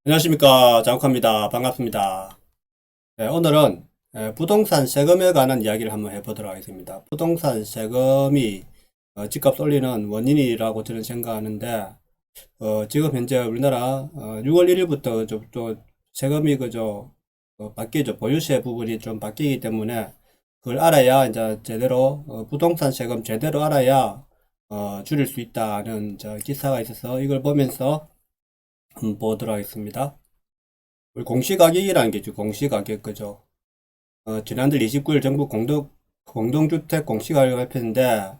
안녕하십니까, 자욱합니다. 반갑습니다. 네, 오늘은 부동산 세금에 관한 이야기를 한번 해보도록 하겠습니다. 부동산 세금이 집값 올리는 원인이라고 저는 생각하는데, 지금 현재 우리나라 6월 1일부터 또 세금이 바뀌죠. 보유세 부분이 좀 바뀌기 때문에 그걸 알아야 이제 제대로 부동산 세금 제대로 알아야 줄일 수 있다는 기사가 있어서 이걸 보면서 한번 보도록 하겠습니다. 우리 공시가격이라는 게 있죠. 공시가격, 그죠? 지난달 29일 정부 공동주택 공시가격을 발표했는데,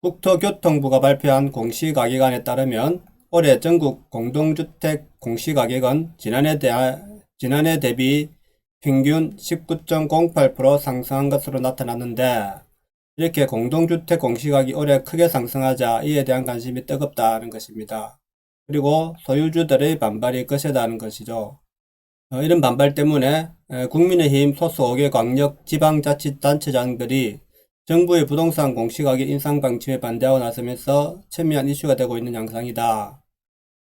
국토교통부가 발표한 공시가격안에 따르면, 올해 전국 공동주택 공시가격은 지난해 대비 평균 19.08% 상승한 것으로 나타났는데, 이렇게 공동주택 공시가격이 올해 크게 상승하자 이에 대한 관심이 뜨겁다는 것입니다. 그리고 소유주들의 반발이 거세다는 것이죠. 이런 반발 때문에 국민의힘 소수 5개 광역 지방자치단체장들이 정부의 부동산 공시가격 인상 방침에 반대하고 나서면서 첨예한 이슈가 되고 있는 양상이다.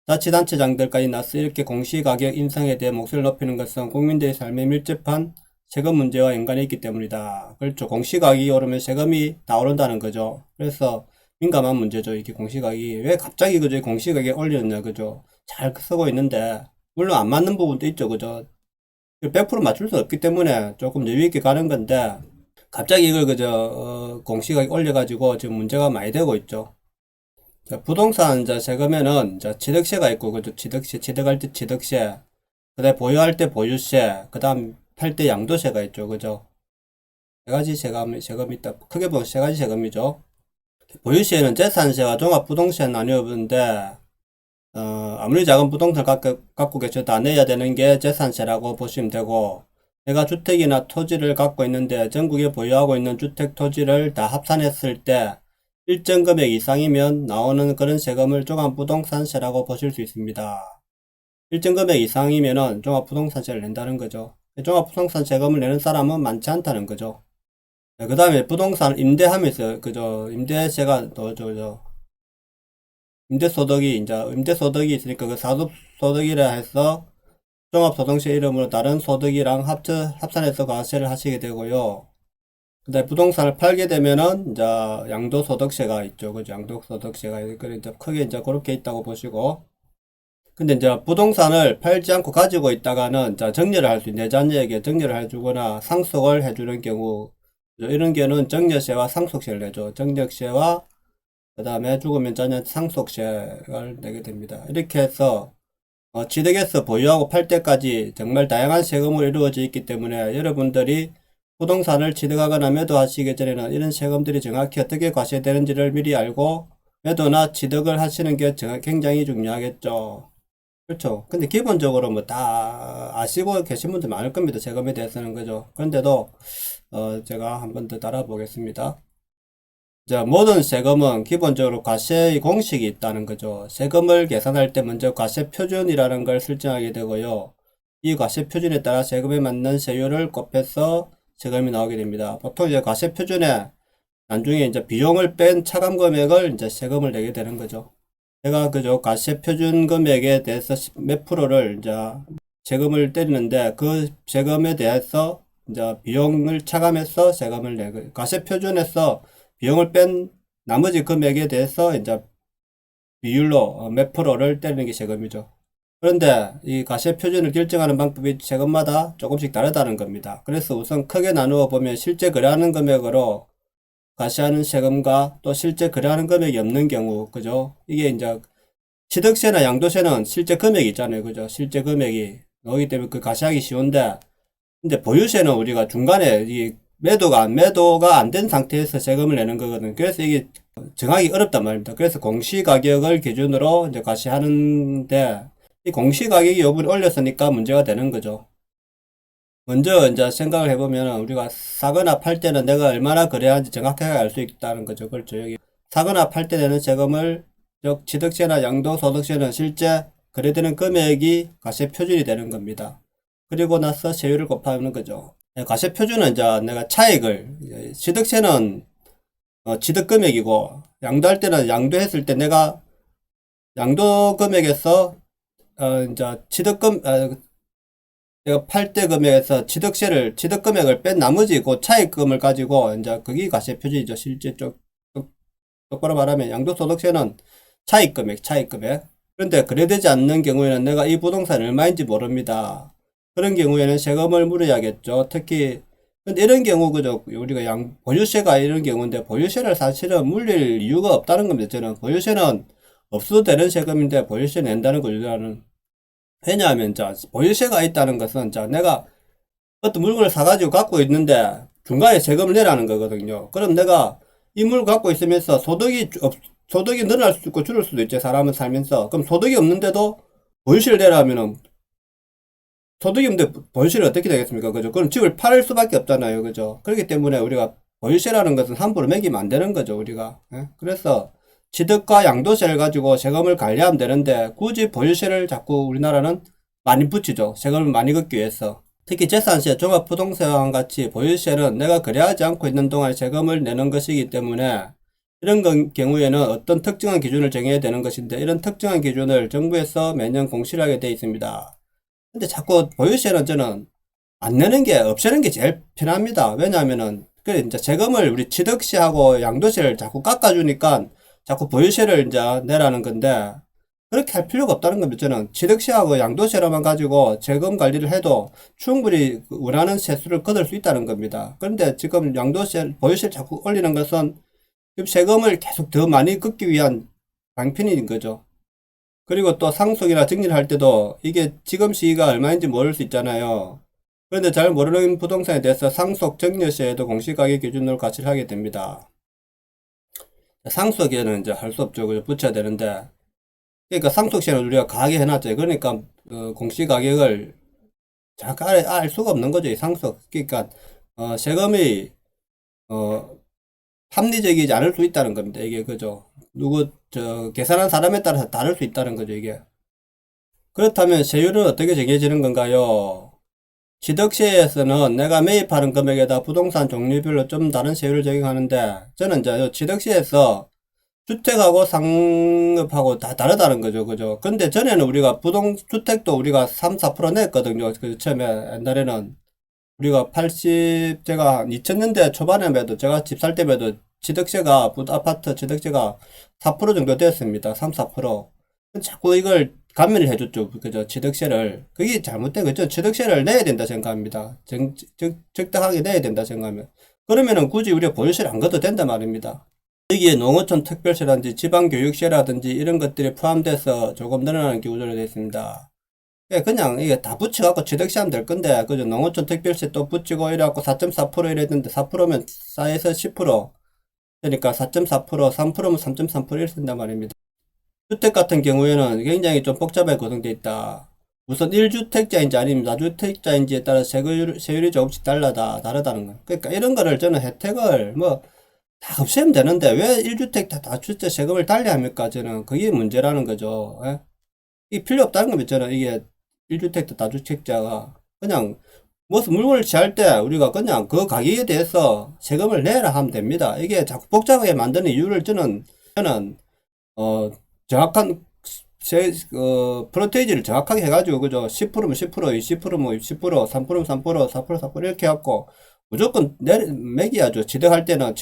자치단체장들까지 나서 이렇게 공시가격 인상에 대해 목소리를 높이는 것은 국민들의 삶에 밀접한 세금 문제와 연관이 있기 때문이다. 그렇죠. 공시가격이 오르면 세금이 다 오른다는 거죠. 그래서 민감한 문제죠. 이게 공시가격이 왜 갑자기 그저 공시가격이 올렸냐, 그죠? 잘 쓰고 있는데 물론 안 맞는 부분도 있죠, 그죠? 100% 맞출 수 없기 때문에 조금 여유 있게 가는 건데 갑자기 이걸 공시가격 올려가지고 지금 문제가 많이 되고 있죠. 자, 부동산 세금에는 취득세가 있고, 그죠? 취득할 때 취득세, 그다음에 보유할 때 보유세, 그다음 팔 때 양도세가 있죠, 그죠? 세 가지 세금이 있다. 크게 보면 세 가지 세금이죠. 보유세는 재산세와 종합부동세는 나뉘어보는데, 아무리 작은 부동산을 갖고 계셔도 다 내야 되는 게 재산세라고 보시면 되고, 내가 주택이나 토지를 갖고 있는데 전국에 보유하고 있는 주택, 토지를 다 합산했을 때 일정 금액 이상이면 나오는 그런 세금을 종합부동산세라고 보실 수 있습니다. 일정 금액 이상이면은 종합부동산세를 낸다는 거죠. 종합부동산 세금을 내는 사람은 많지 않다는 거죠. 그 다음에 부동산 임대하면서, 그죠? 임대세가 임대소득이 있으니까 그 사업소득이라 해서 종합소득세 이름으로 다른 소득이랑 합산해서 과세를 하시게 되고요. 근데 부동산을 팔게 되면은 이제 양도소득세가 있죠. 그죠? 양도소득세가 이제 크게 이제 그렇게 있다고 보시고. 근데 이제 부동산을 팔지 않고 가지고 있다가는 이제 정리를 할 수 있는 내 자녀에게 정리를 해주거나 상속을 해주는 경우, 이런 경우는 정려세와 상속세를 내죠. 정력세와 그 다음에 죽으면 자녀 상속세를 내게 됩니다. 이렇게 해서 취득해서 보유하고 팔 때까지 정말 다양한 세금으로 이루어져 있기 때문에 여러분들이 부동산을 취득하거나 매도하시기 전에는 이런 세금들이 정확히 어떻게 과세되는지를 미리 알고 매도나 취득을 하시는 게 굉장히 중요하겠죠. 그렇죠. 근데 기본적으로 뭐 다 아시고 계신 분들 많을 겁니다. 세금에 대해서는, 그죠. 그런데도 제가 한 번 더 달아보겠습니다. 자, 모든 세금은 기본적으로 과세의 공식이 있다는 거죠. 세금을 계산할 때 먼저 과세 표준이라는 걸 설정하게 되고요. 이 과세 표준에 따라 세금에 맞는 세율을 곱해서 세금이 나오게 됩니다. 보통 이제 과세 표준에 나중에 이제 비용을 뺀 차감 금액을 이제 세금을 내게 되는 거죠. 제가 그죠, 과세 표준 금액에 대해서 몇 프로를 이제 세금을 때리는데 그 세금에 대해서 이제 비용을 차감해서 세금을 내고, 과세 표준에서 비용을 뺀 나머지 금액에 대해서 이제 비율로 몇 프로를 때리는 게 세금이죠. 그런데 이 과세 표준을 결정하는 방법이 세금마다 조금씩 다르다는 겁니다. 그래서 우선 크게 나누어 보면 실제 거래하는 금액으로 과세하는 세금과 또 실제 거래하는 금액이 없는 경우, 그죠? 이게 이제 취득세나 양도세는 실제 금액이 있잖아요, 그죠? 실제 금액이 나오기 때문에 그 과세하기 쉬운데, 근데 보유세는 우리가 중간에 이 매도가 안 된 상태에서 세금을 내는 거거든요. 그래서 이게 정하기 어렵단 말입니다. 그래서 공시가격을 기준으로 이제 과세하는데, 이 공시가격이 요번에 올렸으니까 문제가 되는 거죠. 먼저 이제 생각을 해보면 우리가 사거나 팔 때는 내가 얼마나 거래하는지 정확하게 알 수 있다는 거죠. 그렇죠. 여기 사거나 팔 때 내는 세금을, 즉 취득세나 양도소득세는 실제 거래되는 금액이 과세 표준이 되는 겁니다. 그리고 나서 세율을 곱하는 거죠. 과세 표준은 이제 내가 차익을, 취득세는 취득 금액이고, 양도할 때는 양도했을 때 내가 양도 금액에서 이제 내가 팔 때 금액에서 취득 금액을 뺀 나머지 그 차익금을 가지고 이제 그게 과세표준이죠. 실제 똑바로 말하면 양도소득세는 차익 금액. 그런데 그래 되지 않는 경우에는 내가 이 부동산이 얼마인지 모릅니다. 그런 경우에는 세금을 물어야겠죠. 특히 근데 이런 경우 그죠, 우리가 보유세가 이런 경우인데, 보유세를 사실은 물릴 이유가 없다는 겁니다. 저는 보유세는 없어도 되는 세금인데 보유세 낸다는 거는, 왜냐하면 자 보유세가 있다는 것은 자 내가 어떤 물건을 사가지고 갖고 있는데 중간에 세금을 내라는 거거든요. 그럼 내가 이 물을 갖고 있으면서 소득이 늘어날 수도 있고 줄을 수도 있죠. 사람은 살면서. 그럼 소득이 없는데도 보유세를 내라면은, 소득이 없는데 보유세를 어떻게 되겠습니까? 그죠? 그럼 집을 팔 수밖에 없잖아요. 그죠? 그렇기 때문에 우리가 보유세라는 것은 함부로 매기면 안 되는 거죠. 우리가. 예? 그래서 취득과 양도세를 가지고 세금을 관리하면 되는데, 굳이 보유세를 자꾸 우리나라는 많이 붙이죠. 세금을 많이 걷기 위해서. 특히 재산세, 종합부동산과 같이 보유세는 내가 거래하지 않고 있는 동안 세금을 내는 것이기 때문에, 이런 경우에는 어떤 특정한 기준을 정해야 되는 것인데, 이런 특정한 기준을 정부에서 매년 공시를 하게 되어 있습니다. 근데 자꾸 보유세는 저는 안 내는 게, 없애는 게 제일 편합니다. 왜냐하면은, 그래, 이제 세금을 우리 취득세하고 양도세를 자꾸 깎아주니까 자꾸 보유세를 이제 내라는 건데, 그렇게 할 필요가 없다는 겁니다. 저는 취득세하고 양도세로만 가지고 세금 관리를 해도 충분히 원하는 세수를 거둘 수 있다는 겁니다. 그런데 지금 보유세를 자꾸 올리는 것은 지금 세금을 계속 더 많이 걷기 위한 방편인 거죠. 그리고 또 상속이나 증여를 할 때도 이게 지금 시기가 얼마인지 모를 수 있잖아요. 그런데 잘 모르는 부동산에 대해서 상속 증여세에도 공시가격 기준으로 가치를 하게 됩니다. 상속에는 이제 할 수 없죠. 그죠? 붙여야 되는데. 그러니까 상속세는 우리가 가하게 해놨죠. 그러니까 공시가격을 정확하게 알 수가 없는 거죠. 이 상속. 그러니까 세금이 합리적이지 않을 수 있다는 겁니다. 이게 그죠? 계산한 사람에 따라서 다를 수 있다는 거죠. 이게. 그렇다면 세율은 어떻게 정해지는 건가요? 취득세에서는 내가 매입하는 금액에다 부동산 종류별로 좀 다른 세율을 적용하는데, 저는 이제 주택세에서 주택하고 상업하고 다 다르다는 거죠. 그죠? 근데 전에는 우리가 주택도 우리가 3, 4% 냈거든요. 그 처음에 옛날에는 우리가 제가 2000년대 초반에 매도, 제가 집 살 때매도 아파트 취득세가 4% 정도 됐습니다. 3, 4%. 자꾸 이걸 감면을 해줬죠. 그죠? 취득세를. 그게 잘못된 거죠. 취득세를 내야 된다 생각합니다. 적당하게 내야 된다 생각하면. 그러면은 굳이 우리가 보유세를 안 걷어도 된단 말입니다. 여기에 농어촌 특별세라든지 지방교육세라든지 이런 것들이 포함돼서 조금 늘어나는 구조로 되어 있습니다. 그냥 이게 다 붙여갖고 취득세 하면 될 건데, 그죠? 농어촌 특별세 또 붙이고 이래갖고 4.4% 이랬는데 4%면 싸해서 10%. 그러니까 4.4%, 3%면 3.3% 이렇게 쓴단 말입니다. 주택 같은 경우에는 굉장히 좀 복잡하게 구성되어 있다. 우선 1주택자인지 아니면 4주택자인지에 따라 세율이 조금씩 다르다는 거. 그러니까 이런 거를 저는 혜택을 다 없애면 되는데 왜 1주택 다주택 세금을 달리 합니까? 저는 그게 문제라는 거죠. 예? 이게 필요 없다는 겁니다. 저는 이게 1주택 다주택자가 그냥 무슨 물건을 취할 때 우리가 그냥 그 가격에 대해서 세금을 내라 하면 됩니다. 이게 자꾸 복잡하게 만드는 이유를 저는 정확한 프로테이지를 정확하게 해가지고 그죠? 10%면 10%, 20%면 20%, 3%면 3%, 4% 4% 이렇게 해갖고 무조건 매겨야죠. 취득할 때는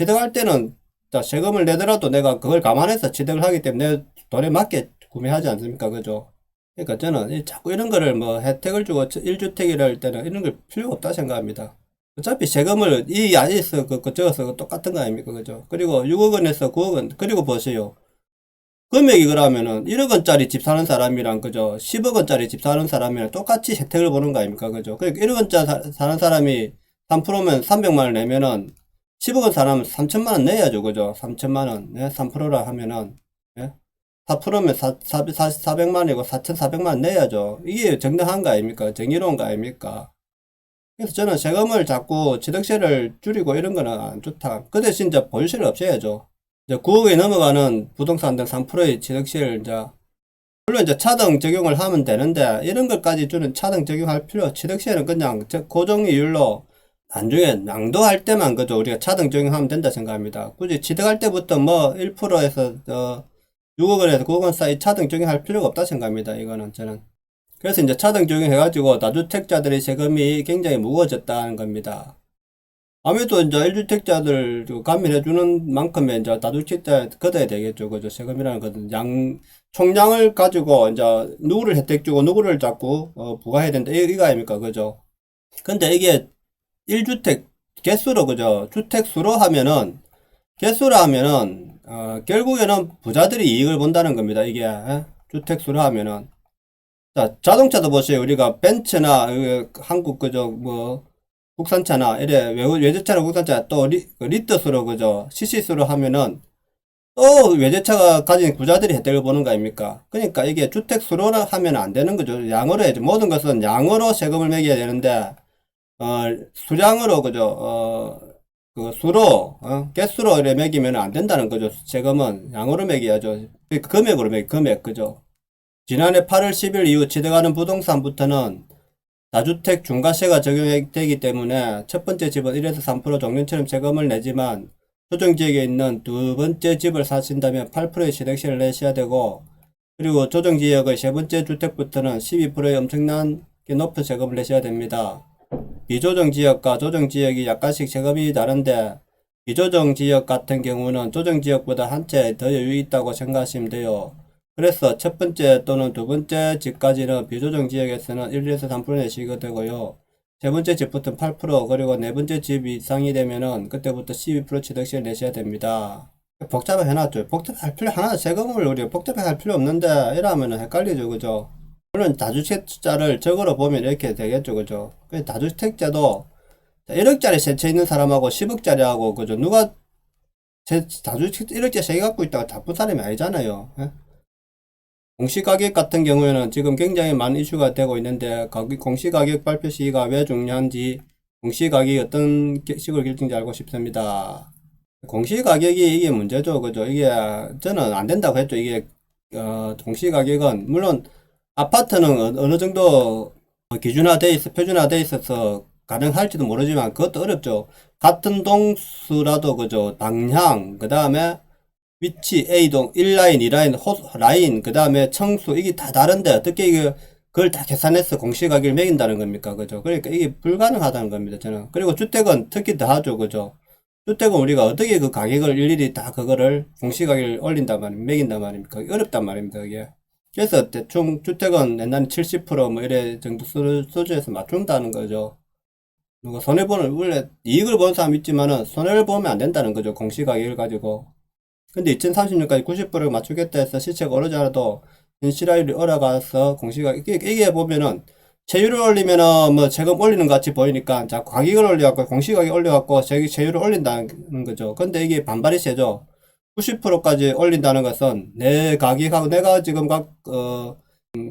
자, 세금을 내더라도 내가 그걸 감안해서 취득을 하기 때문에 내 돈에 맞게 구매하지 않습니까? 그죠? 그러니까 저는 자꾸 이런 거를 혜택을 주고 1주택이라 할 때는 이런 걸 필요가 없다 생각합니다. 어차피 세금을 이 안에서 그쪽에서 똑같은 거 아닙니까? 그죠? 그리고 6억 원에서 9억 원, 그리고 보세요. 금액이 그러면은 1억 원짜리 집 사는 사람이랑 그죠? 10억 원짜리 집 사는 사람이랑 똑같이 혜택을 보는 거 아닙니까? 그죠? 그러니까 1억 원짜리 사는 사람이 3%면 300만 원 내면은 10억 원 사람은 3천만 원 내야죠. 그죠? 3천만 원. 네? 3%라 하면은, 예? 4%면 400만 원이고 4,400만 원 내야죠. 이게 정당한 거 아닙니까? 정의로운 거 아닙니까? 그래서 저는 세금을 자꾸 취득세를 줄이고 이런 거는 안 좋다. 그 대신 이제 보유세를 없애야죠. 이제 9억에 넘어가는 부동산 등 3%의 취득세를 물론 이제 차등 적용을 하면 되는데, 이런 것까지 주는 차등 적용할 취득세는 그냥 고정 이율로 나중에 양도할 때만 그죠? 우리가 차등 적용하면 된다 생각합니다. 굳이 취득할 때부터 1%에서 6억 원에서 9억 원 사이 차등 적용할 필요가 없다 생각합니다. 이거는 저는. 그래서 이제 차등 적용해가지고 다주택자들의 세금이 굉장히 무거워졌다는 겁니다. 아무래도 이제 1주택자들 감면해주는 만큼의 이제 다주택자 걷어야 되겠죠. 그죠? 세금이라는 것은 총량을 가지고 이제 누구를 혜택 주고 누구를 자꾸 부과해야 된다. 이거 아닙니까? 그죠? 근데 이게 1주택 개수로, 그죠? 주택수로 하면은, 개수로 하면은, 결국에는 부자들이 이익을 본다는 겁니다. 이게, 주택수로 하면은. 자, 자동차도 보세요. 우리가 벤츠나, 한국, 그죠? 뭐, 국산차나, 이래, 외제차나 국산차, 또, 리터수로, 그죠? CC수로 하면은, 또 외제차가 가진 부자들이 혜택을 보는 거 아닙니까? 그러니까 이게 주택수로 하면 안 되는 거죠. 양으로 해야지. 모든 것은 양으로 세금을 매겨야 되는데, 수량으로, 그죠? 그 수로, 개수로 이래 매기면 안 된다는 거죠. 세금은 양으로 매겨야죠. 금액으로 금액, 그죠? 지난해 8월 10일 이후 취득하는 부동산부터는 다주택 중과세가 적용되기 때문에 첫 번째 집은 1에서 3% 종전처럼 세금을 내지만 조정지역에 있는 두 번째 집을 사신다면 8%의 취득세를 내셔야 되고, 그리고 조정지역의 세 번째 주택부터는 12%의 엄청난 높은 세금을 내셔야 됩니다. 비조정지역과 조정지역이 약간씩 세금이 다른데, 비조정지역 같은 경우는 조정지역보다 한 채 더 여유 있다고 생각하시면 돼요. 그래서 첫 번째 또는 두 번째 집까지는 비조정지역에서는 1에서 3% 내시게 되고요. 세 번째 집부터는 8%, 그리고 네 번째 집 이상이 되면은 그때부터 12% 취득세를 내셔야 됩니다. 복잡하게 해놨죠. 복잡할 필요 하나, 세금을 우리 복잡하게 할 필요 없는데 이러면은 헷갈리죠. 그죠? 물론 다주택자를 적으로 보면 이렇게 되겠죠. 그죠? 다주택자도 1억짜리 세 채 있는 사람하고 10억짜리하고, 그죠? 누가 다주택 1억짜리 세 개 갖고 있다가 나쁜 사람이 아니잖아요. 예? 공시가격 같은 경우에는 지금 굉장히 많은 이슈가 되고 있는데, 공시가격 발표 시기가 왜 중요한지, 공시가격이 어떤 식으로 결정인지 알고 싶습니다. 공시가격이 이게 문제죠. 그죠? 이게, 저는 안 된다고 했죠. 이게, 공시가격은, 물론, 아파트는 어느 정도 기준화돼 있어, 표준화돼 있어서 가능할지도 모르지만 그것도 어렵죠. 같은 동수라도, 그죠? 방향, 그 다음에 위치, A동, 1라인, 2라인, 라인, 그 다음에 청수, 이게 다 다른데 어떻게 그걸 다 계산해서 공시가격을 매긴다는 겁니까? 그죠? 그러니까 이게 불가능하다는 겁니다, 저는. 그리고 주택은 특히 더 하죠, 그죠? 주택은 우리가 어떻게 그 가격을 일일이 다 그거를 공시가격을 올린단 말입니까? 매긴단 말입니까? 어렵단 말입니다, 이게. 그래서 대충 주택은 옛날에 70%뭐 이래 정도 수준에서 맞춘다는 거죠. 누가 손해보는, 원래 이익을 보는 사람 있지만은 손해를 보면 안 된다는 거죠, 공시가격을 가지고. 근데 2030년까지 90%를 맞추겠다 해서 시세가 오르더라도 현실화율이 올라가서 이게 보면은 세율을 올리면은 뭐 세금 올리는 것 같이 보이니까 자꾸 가격을 올려갖고 공시가격 올려갖고 세율을 올린다는 거죠. 근데 이게 반발이 세죠. 90%까지 올린다는 것은 내 가격하고 내가 지금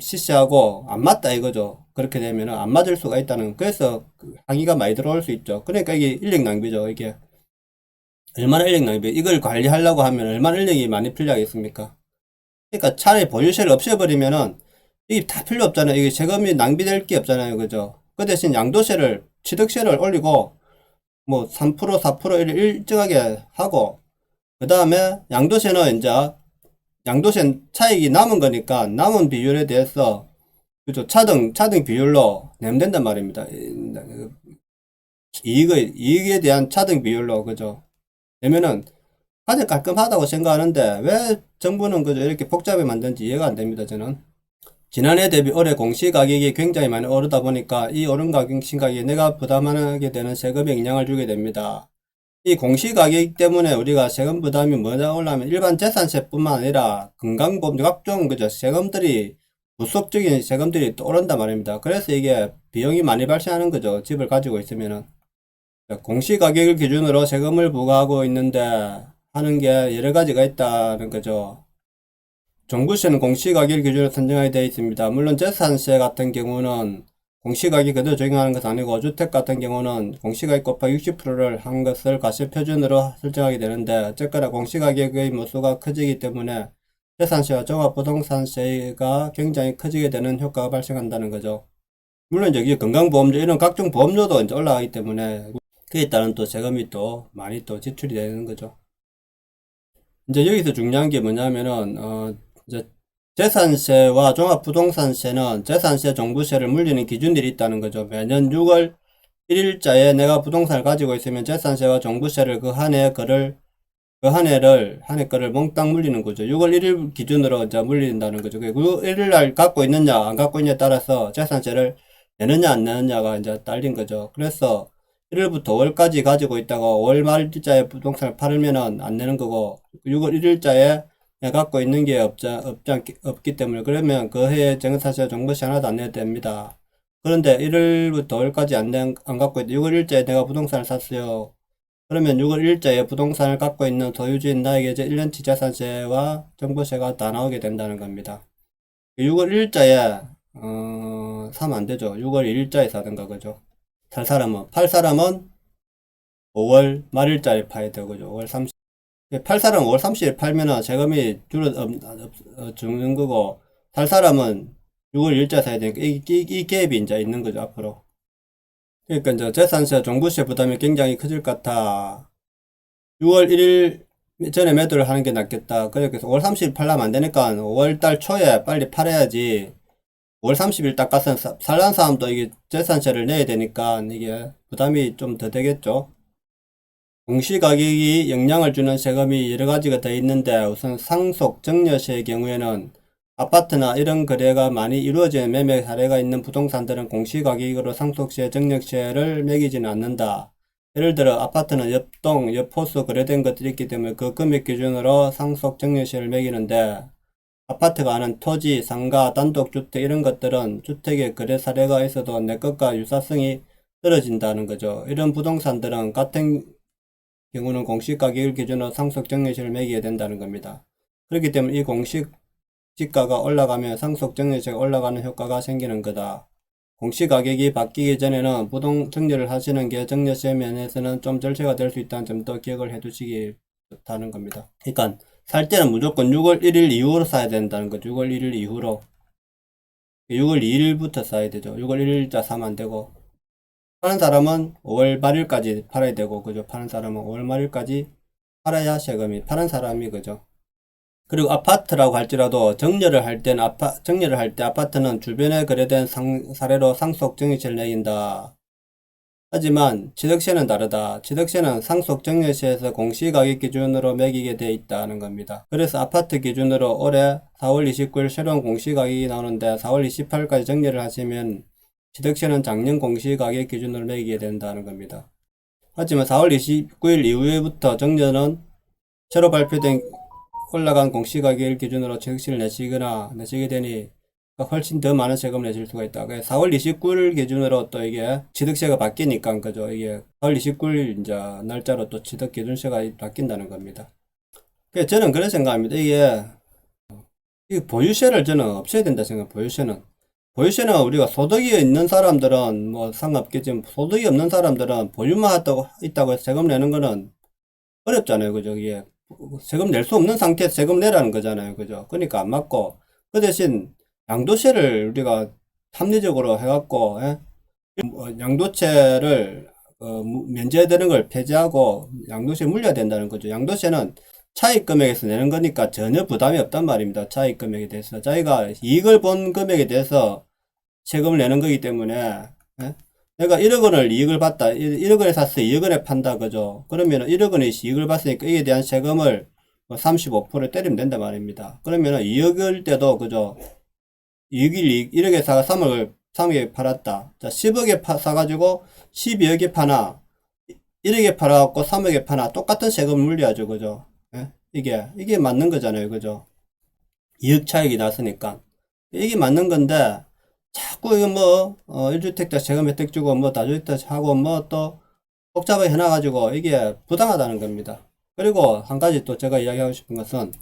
시세하고 안 맞다 이거죠. 그렇게 되면은 안 맞을 수가 있다는, 그래서 항의가 많이 들어올 수 있죠. 그러니까 이게 인력 낭비죠. 이게 얼마나 인력 낭비, 이걸 관리하려고 하면 얼마나 인력이 많이 필요하겠습니까? 그러니까 차라리 보유세를 없애버리면은 이게 다 필요 없잖아요. 이게 세금이 낭비될 게 없잖아요. 그죠? 그 대신 양도세를, 취득세를 올리고 뭐 3%, 4% 일정하게 하고, 그 다음에 양도세는 이제 양도세 차익이 남은 거니까 남은 비율에 대해서, 그죠? 차등 비율로 내면 된단 말입니다. 이익에 대한 차등 비율로, 그죠? 내면은 가장 깔끔하다고 생각하는데 왜 정부는 그저 이렇게 복잡하게 만든지 이해가 안 됩니다, 저는. 지난해 대비 올해 공시가격이 굉장히 많이 오르다 보니까 이 오른 공시가격에 내가 부담하게 되는 세금에 영향을 주게 됩니다. 이 공시가격 때문에 우리가 세금 부담이 뭐냐 올라면 일반 재산세뿐만 아니라 건강보험 각종 그저 세금들이, 무속적인 세금들이 또 오른단 말입니다. 그래서 이게 비용이 많이 발생하는 거죠. 집을 가지고 있으면은. 공시가격을 기준으로 세금을 부과하고 있는데 하는 게 여러 가지가 있다는 거죠. 종부세는 공시가격 기준으로 산정하게 되어 있습니다. 물론 재산세 같은 경우는 공시가격 그대로 적용하는 것은 아니고, 주택 같은 경우는 공시가격 곱하기 60%를 한 것을 과세 표준으로 설정하게 되는데, 어쨌거나 공시가격의 모수가 커지기 때문에 재산세와 종합부동산세가 굉장히 커지게 되는 효과가 발생한다는 거죠. 물론 이제 건강보험료 이런 각종 보험료도 이제 올라가기 때문에 그에 따른 또 세금이 또 많이 또 지출이 되는 거죠. 이제 여기서 중요한 게 뭐냐면은 이제 재산세와 종합부동산세는 재산세, 종부세를 물리는 기준들이 있다는 거죠. 매년 6월 1일자에 내가 부동산을 가지고 있으면 재산세와 종부세를 그 한 해 거를 몽땅 물리는 거죠. 6월 1일 기준으로 이제 물린다는 거죠. 6월 1일 날 갖고 있느냐, 안 갖고 있느냐에 따라서 재산세를 내느냐, 안 내느냐가 이제 딸린 거죠. 그래서 1일부터 5월까지 가지고 있다가 5월 말일자에 부동산을 팔면은 안 내는 거고, 6월 1일자에 갖고 있는 게 없기 때문에, 그러면 그 해에 정산세, 종부세 하나도 안 내야 됩니다. 그런데 1일부터 5월까지 안 갖고 있다. 6월 1일자에 내가 부동산을 샀어요. 그러면 6월 1일자에 부동산을 갖고 있는 소유주인 나에게 이제 1년치 재산세와 종부세가 다 나오게 된다는 겁니다. 6월 1일자에 사면 안 되죠. 6월 1일자에 사든가, 그죠? 팔 사람은 5월 말일자에 파야 되고, 그죠? 5월 30, 팔 사람은 5월 30일 팔면은 세금이 주는 거고, 살 사람은 6월 1일자에 사야 되니까, 이 갭이 이제 있는 거죠, 앞으로. 그러니까 이제 재산세, 종부세 부담이 굉장히 커질 것 같아. 6월 1일 전에 매도를 하는 게 낫겠다. 그래서 5월 30일 팔려면 안 되니까 5월 달 초에 빨리 팔아야지. 5월 30일 딱 가서 살란 사람도 이게 재산세를 내야 되니까 이게 부담이 좀 더 되겠죠. 공시가격이 영향을 주는 세금이 여러 가지가 더 있는데 우선 상속 증여세의 경우에는 아파트나 이런 거래가 많이 이루어지는 매매 사례가 있는 부동산들은 공시가격으로 상속세, 증여세를 매기지는 않는다. 예를 들어 아파트는 옆동, 옆호수 거래된 것들이 있기 때문에 그 금액 기준으로 상속 증여세를 매기는데 아파트가 아닌 토지, 상가, 단독주택 이런 것들은 주택의 거래 사례가 있어도 내 것과 유사성이 떨어진다는 거죠. 이런 부동산들은 같은 경우는 공시가격을 기준으로 상속 증여세를 매기게 된다는 겁니다. 그렇기 때문에 이 공시지가가 올라가면 상속 증여세가 올라가는 효과가 생기는 거다. 공시가격이 바뀌기 전에는 증여를 하시는 게 증여세 면에서는 좀 절제가 될 수 있다는 점도 기억을 해 두시기 좋다는 겁니다. 그러니까 살 때는 무조건 6월 1일 이후로 사야 된다는 거죠. 6월 1일 이후로. 6월 2일부터 사야 되죠. 6월 1일자 사면 안 되고. 파는 사람은 5월 말일까지 팔아야 되고, 그죠? 파는 사람은 5월 말일까지 팔아야 세금이, 파는 사람이, 그죠? 그리고 아파트라고 할지라도 정려를 할 때 아파트는 주변에 거래된 사례로 상속 증여세를 매긴다. 하지만 취득세는 다르다. 취득세는 상속 증여세에서 공시가격 기준으로 매기게 돼 있다는 겁니다. 그래서 아파트 기준으로 올해 4월 29일 새로운 공시가격이 나오는데 4월 28일까지 정리를 하시면 취득세는 작년 공시가격 기준으로 매기게 된다는 겁니다. 하지만 4월 29일 이후부터 정년은 새로 발표된 올라간 공시가격을 기준으로 취득세를 내시게 되니 훨씬 더 많은 세금을 내실 수가 있다. 4월 29일 기준으로 또 이게 취득세가 바뀌니까, 그죠? 이게 4월 29일 이제 날짜로 또 취득 기준세가 바뀐다는 겁니다. 그래서 저는 그런 생각합니다. 이 보유세를 저는 없애야 된다 생각. 보유세는 우리가 소득이 있는 사람들은 뭐 상관없겠지만 소득이 없는 사람들은 보유만 있다고 해서 세금 내는 거는 어렵잖아요. 그죠? 이게 세금 낼 수 없는 상태에서 세금 내라는 거잖아요. 그죠? 그러니까 안 맞고, 그 대신 양도세를 우리가 합리적으로 해갖고, 양도세를 면제되는 걸 폐지하고 양도세 물려야 된다는 거죠. 양도세는 차익 금액에서 내는 거니까 전혀 부담이 없단 말입니다. 차익 금액에 대해서 자기가 이익을 본 금액에 대해서 세금을 내는 거기 때문에, 내가 1억 원을 이익을 봤다. 1억 원에 샀어. 2억 원에 판다. 그죠? 그러면 1억 원의 이익을 봤으니까 이에 대한 세금을 35% 때리면 된단 말입니다. 그러면 2억일 때도, 그죠? 1억에 사가 3억에 팔았다. 자, 10억에 사가지고 12억에 파나, 1억에 팔아갖고 3억에 파나, 똑같은 세금을 물려야죠. 그죠? 이게 맞는 거잖아요. 그죠? 이익 차익이 났으니까. 이게 맞는 건데, 자꾸 이거 1주택자 세금 혜택 주고 다주택자 하고 또 복잡하게 해놔가지고 이게 부당하다는 겁니다. 그리고 한 가지 또 제가 이야기하고 싶은 것은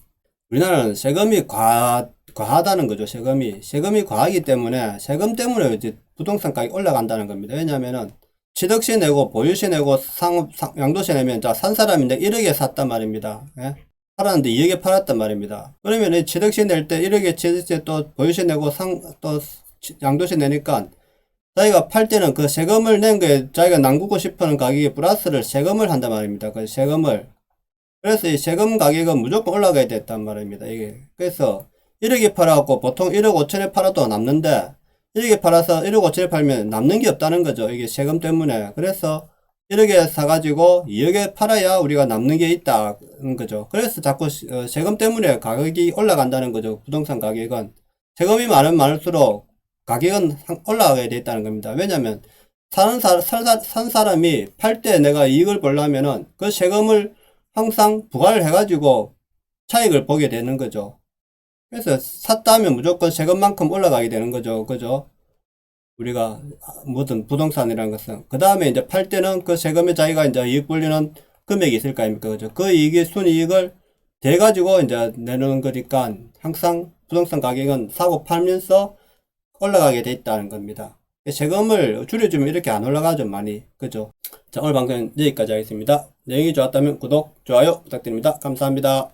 우리나라는 세금이 과하다는 거죠. 세금이 과하기 때문에 세금 때문에 이제 부동산 가격이 올라간다는 겁니다. 왜냐면은 취득세 내고 보유세 내고 양도세 내면 산 사람인데 1억에 샀단 말입니다. 팔았는데 2억에 팔았단 말입니다. 그러면 취득세 낼 때 1억에 취득세 또 보유세 내고 또 양도세 내니까 자기가 팔 때는 그 세금을 낸 거에 자기가 남기고 싶어하는 가격에 플러스를 세금을 한단 말입니다. 그 세금을. 그래서 이 세금 가격은 무조건 올라가야 됐단 말입니다. 그래서 1억에 팔아갖고 보통 1억 5천에 팔아도 남는데 1억에 팔아서 1억 5천에 팔면 남는 게 없다는 거죠. 이게 세금 때문에. 그래서 1억에 사가지고 2억에 팔아야 우리가 남는 게 있다는 거죠. 그래서 자꾸 세금 때문에 가격이 올라간다는 거죠. 부동산 가격은. 세금이 많을수록 가격은 올라가게 돼 있다는 겁니다. 왜냐면 산 사람이 팔 때 내가 이익을 보려면은 그 세금을 항상 부과를 해가지고 차익을 보게 되는 거죠. 그래서 샀다 하면 무조건 세금만큼 올라가게 되는 거죠. 그죠? 우리가 뭐든 부동산이라는 것은 그 다음에 이제 팔 때는 그 세금에 자기가 이제 이익 벌리는 금액이 있을 거 아닙니까? 그죠? 그 이익의 순이익을 대 가지고 이제 내는 거니까 항상 부동산 가격은 사고 팔면서 올라가게 돼 있다는 겁니다. 세금을 줄여주면 이렇게 안 올라가죠, 많이. 그죠? 자, 오늘 방송은 여기까지 하겠습니다. 내용이 좋았다면 구독, 좋아요 부탁드립니다. 감사합니다.